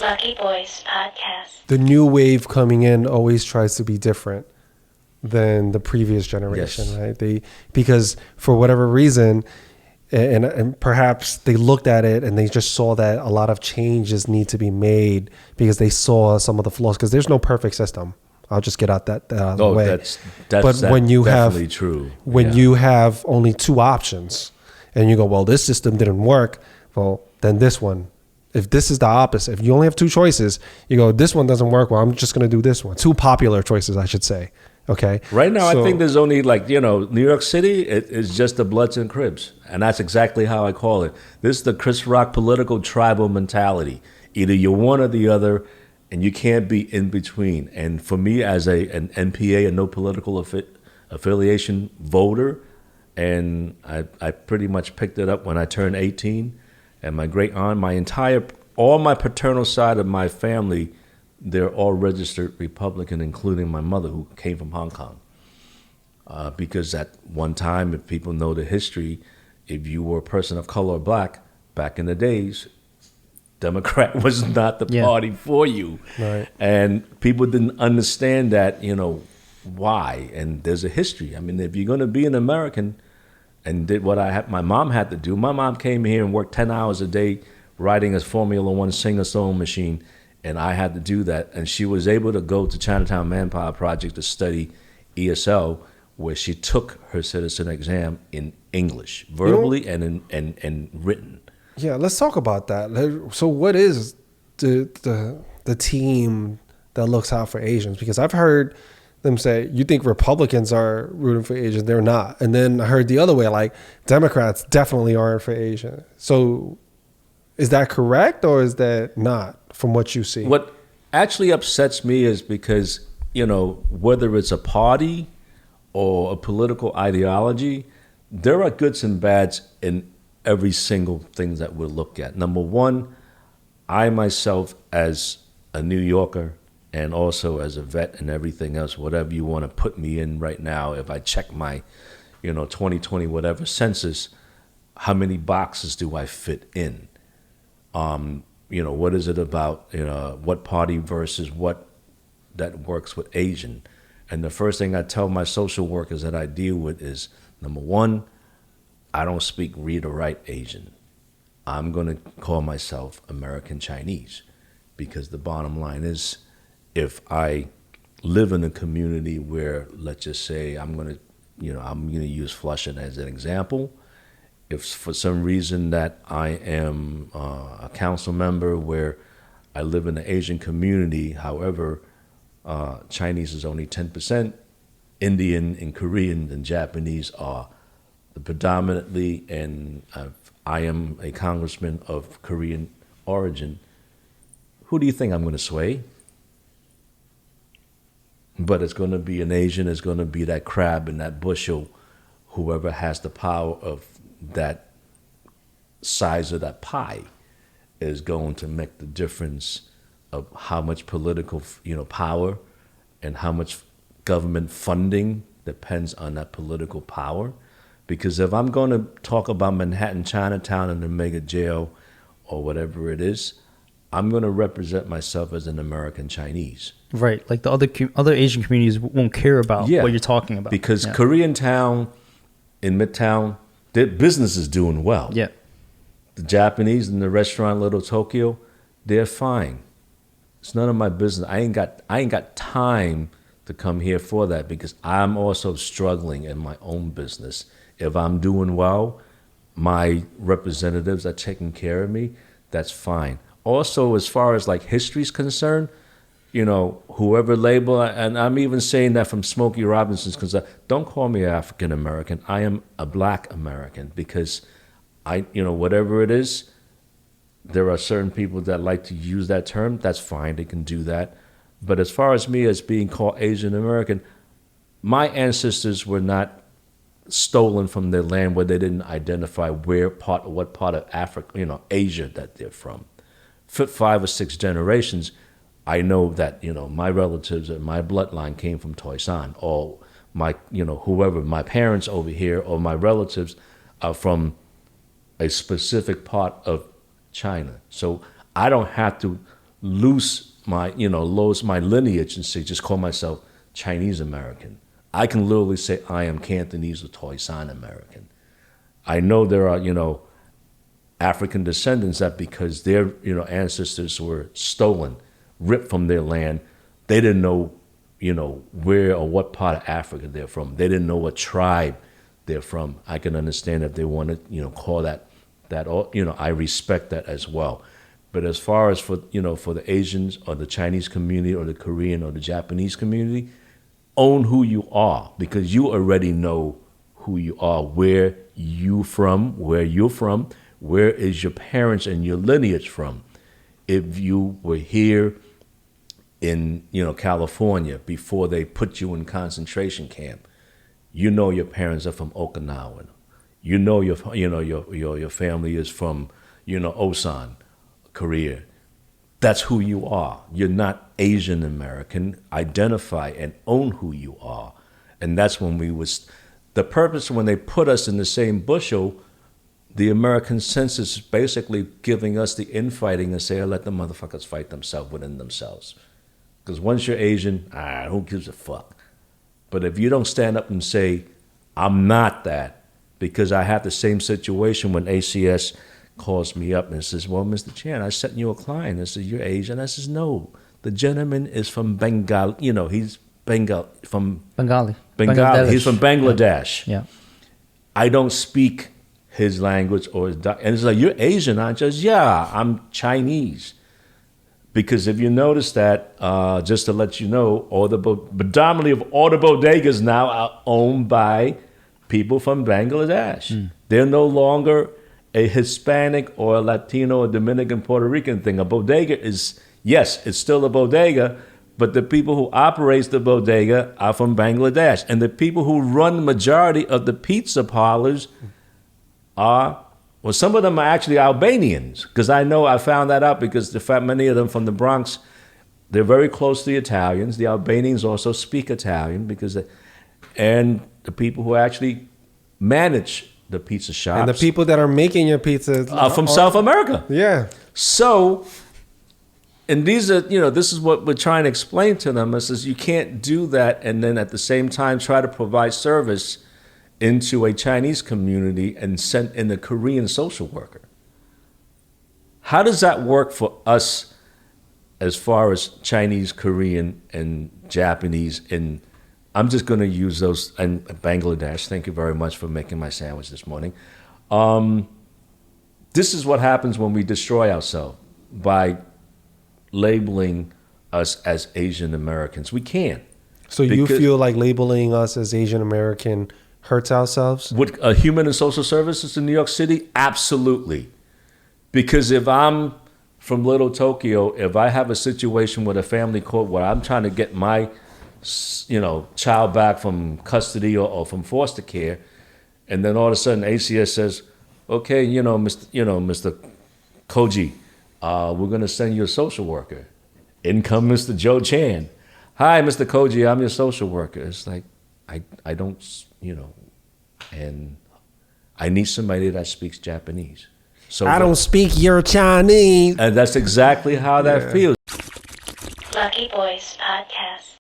Lucky Boys Podcast. The new wave coming in always tries to be different than the previous generation, Yes. right? Because for whatever reason, and perhaps they looked at it and they just saw that a lot of changes need to be made because they saw some of the flaws. Because there's no perfect system. I'll just get out that out of the way. That's but when you definitely have true. when Yeah. you have only two options, and you go, well, this system didn't work. Well, then this one. If this is the opposite, if you only have two choices, you go, this one doesn't work. Well, I'm just going to do this one. Two popular choices, I should say. Okay. Right now, So- I think there's only New York City, it's just the Bloods and Cribs. And that's exactly how I call it. This is the Chris Rock political tribal mentality. Either you're one or the other, and you can't be in between. And for me, as an NPA, a no political affiliation voter, and I pretty much picked it up when I turned 18. And my great aunt, all my paternal side of my family, they're all registered Republican, including my mother, who came from Hong Kong. Because at one time, if people know the history, if you were a person of color or black, back in the days, Democrat was not the party for you. Right. And people didn't understand that, why. And there's a history. I mean, if you're going to be an American and did what my mom had to do, my mom came here and worked 10 hours a day riding a Formula One singer-sewing machine, and I had to do that. And she was able to go to Chinatown Manpower Project to study ESL, where she took her citizen exam in English, verbally and written. Yeah, let's talk about that. So, what is the team that looks out for Asians? Because I've heard them say, you think Republicans are rooting for Asians, they're not. And then I heard the other way, like Democrats definitely aren't for Asians. So is that correct or is that not from what you see? What actually upsets me is because, whether it's a party or a political ideology, there are goods and bads in every single thing that we'll look at. Number one, I myself as a New Yorker and also as a vet and everything else, whatever you want to put me in right now, if I check my, 2020 whatever census, how many boxes do I fit in? What is it about, what party versus what that works with Asian? And the first thing I tell my social workers that I deal with is, number one, I don't speak read or write Asian. I'm going to call myself American Chinese, because the bottom line is, if I live in a community where, let's just say, I'm going to use Flushing as an example. If for some reason that I am a council member where I live in the Asian community, however, Chinese is only 10%, Indian and Korean and Japanese are the predominantly, and I am a congressman of Korean origin. Who do you think I'm going to sway? But it's going to be an Asian, it's going to be that crab in that bushel, whoever has the power of that size of that pie is going to make the difference of how much political, power and how much government funding depends on that political power. Because if I'm going to talk about Manhattan, Chinatown, and the mega jail or whatever it is, I'm going to represent myself as an American Chinese. Right, like the other Asian communities won't care about what you're talking about. Because Koreatown in Midtown, their business is doing well. Yeah. The Japanese in the restaurant Little Tokyo, they're fine. It's none of my business. I ain't got time to come here for that, because I'm also struggling in my own business. If I'm doing well, my representatives are taking care of me, that's fine. Also, as far as like history's concerned, whoever label, and I'm even saying that from Smokey Robinson's, because don't call me African American. I am a Black American, because whatever it is, there are certain people that like to use that term. That's fine, they can do that. But as far as me as being called Asian American, my ancestors were not stolen from their land where they didn't identify what part of Africa, Asia that they're from. For 5 or 6 generations, I know that, my relatives and my bloodline came from Toisan, or my, whoever, my parents over here, or my relatives are from a specific part of China. So I don't have to lose my lineage and say, just call myself Chinese American. I can literally say I am Cantonese or Khoisan American. I know there are, African descendants that because their, ancestors were stolen, ripped from their land, they didn't know, where or what part of Africa they're from. They didn't know what tribe they're from. I can understand if they want to, call that, I respect that as well. But as far as for the Asians or the Chinese community or the Korean or the Japanese community, own who you are, because you already know who you are, where you're from, where is your parents and your lineage from. If you were here in California before they put you in concentration camp, your parents are from Okinawa. Your family is from Osan, Korea. That's who you are. You're not Asian American. Identify and own who you are. And that's when the purpose when they put us in the same bushel, the American census is basically giving us the infighting and say, let the motherfuckers fight themselves within themselves. Because once you're Asian, who gives a fuck? But if you don't stand up and say, I'm not that, because I have the same situation when ACS calls me up and says, well, Mr. Chan, I sent you a client. I said, you're Asian? I says, no, the gentleman is from Bengal. He's from Bengali. Bengali. He's from Bangladesh. Yeah. I don't speak his language and it's like, you're Asian, aren't you? I says, yeah, I'm Chinese. Because if you notice that, just to let you know, predominantly of all the bodegas now are owned by people from Bangladesh. They're no longer a Hispanic or a Latino or Dominican, Puerto Rican thing. A bodega is, yes, it's still a bodega, but the people who operate the bodega are from Bangladesh. And the people who run the majority of the pizza parlors some of them are actually Albanians, because I found that out because many of them from the Bronx, they're very close to the Italians. The Albanians also speak Italian and the people who actually manage the pizza shops. And the people that are making your pizza are from South America. Yeah. So, and these are, this is what we're trying to explain to them. It says you can't do that and then at the same time try to provide service into a Chinese community and sent in a Korean social worker. How does that work for us as far as Chinese, Korean, and Japanese? And I'm just going to use those, and Bangladesh. Thank you very much for making my sandwich this morning. This is what happens when we destroy ourselves by labeling us as Asian Americans. We can't. So you feel like labeling us as Asian American hurts ourselves? With human and social services in New York City? Absolutely. Because if I'm from Little Tokyo, if I have a situation with a family court where I'm trying to get my child back from custody or from foster care, and then all of a sudden ACS says, okay, Mr. Koji, we're going to send you a social worker. In come Mr. Joe Chan. Hi, Mr. Koji, I'm your social worker. It's like, I don't, and I need somebody that speaks Japanese. So I don't speak your Chinese. And that's exactly how that feels. Lucky Boys Podcast.